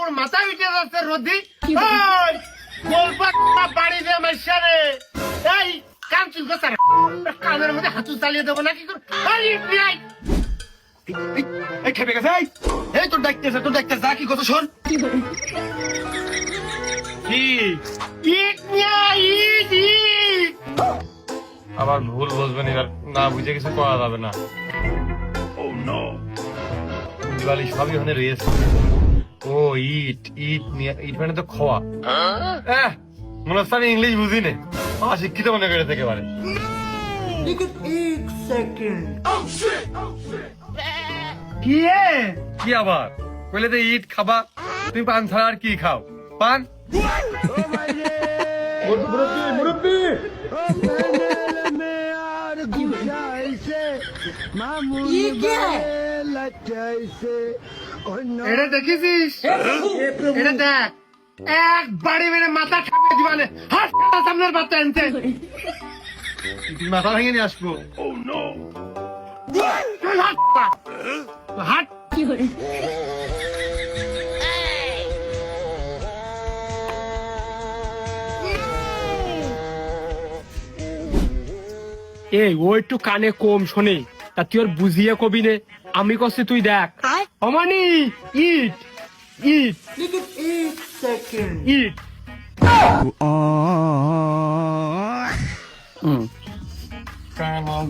তোর মাথায় উঠে যাচ্ছে রোদি বাড়ি দিয়ে মাইশারে এই কান চুল গেছে কানের মধ্যে হাতু চালিয়ে দেবো নাকি খেপে গেছে এই তোর ডাকতেছে যা কি কথা শোন কি ইট নিয়া ইট ইট আবার ভুল বুঝবেন এবার না বুঝে কিছু করা যাবে না দিওয়ালি সবই ওখানে রয়েছে ও ইট ইট ইট মানে তো খোয়া মনে হচ্ছে আমি ইংলিশ বুঝি নে শিক্ষিত মনে করে থেকে পারে কি আবার বলে তো ইট খাবা তুমি পান ছাড়া আর কি খাও পান এটা দেখেছিস এটা দেখ একবারে মেরে মাথা খাবে দিবানে হাত সামনের বাচ্চা আনতে তুই মাথা ভেঙে নিয়ে আসবো হাট কি করে এই ও একটু কানে কম শোনে তা তুই ওর বুঝিয়ে কবি নে আমি কষ্ট তুই দেখ অমানি ইট ইট ইট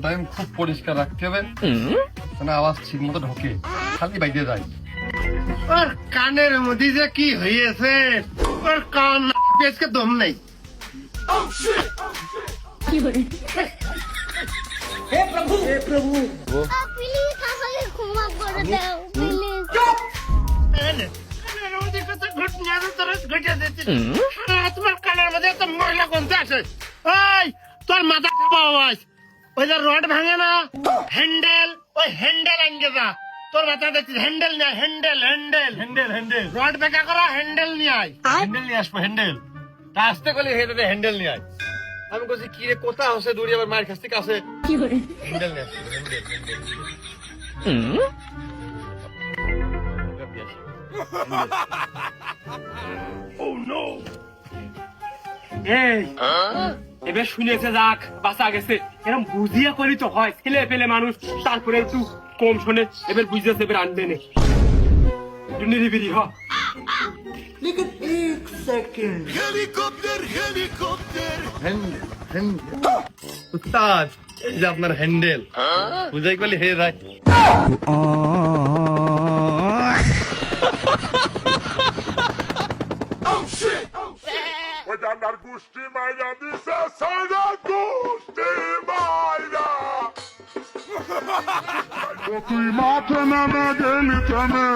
টাইম খুব পরিষ্কার রাখতে হবে মানে আওয়াজ ঠিক মতো ঢোকে খালি বাইরে যায় ওর কানের মধ্যে যে কি হয়েছে ওর কান পেছকে দম নেই কি করে হে প্রভু প্লিজ আমাকে ক্ষমা করে দাও প্লিজ তোমার কানের মধ্যে একটা ময়লা গন্ধ আছে এই তোর মাথা খাওয়া আওয়াজ ওই যে রড ভাঙে না হ্যান্ডেল ওই হ্যান্ডেল আনগে যা তোর মাথা দেখছিস হ্যান্ডেল নিয়ে handle handle handle handle rod বেকা করা হ্যান্ডেল নিয়ে আয় হ্যান্ডেল নিয়ে আসবো হ্যান্ডেল তা আসতে গেলে হেঁটে হ্যান্ডেল নিয়ে আয় আমি বলছি কি রে কোথা হচ্ছে দূরে আবার মায়ের কাছ থেকে আসে কি করে হ্যান্ডেল নিয়ে আসবো হ্যান্ডেল এই এবার শুনেছে যাক বাঁচা গেছে এরকম বুঝিয়ে করি তো হয় ছেলে পেলে মানুষ তারপরে একটু কম শোনে এবার বুঝেছে এবার আনবে নে একটু নিরিবিরি হ উস্তাদ এই যে আপনার হ্যান্ডেল বুঝাই গেলে হে যায় Dar gusti mai da disa sada gusti mai da Oti mate na geli teme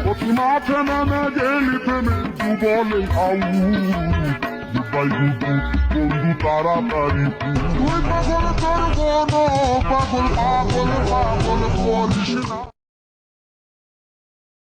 Oti mate na geli teme Tu bole au Du bai gudu Kondu tara tari Ui pagol tor gono Pagol pagol pagol Polishina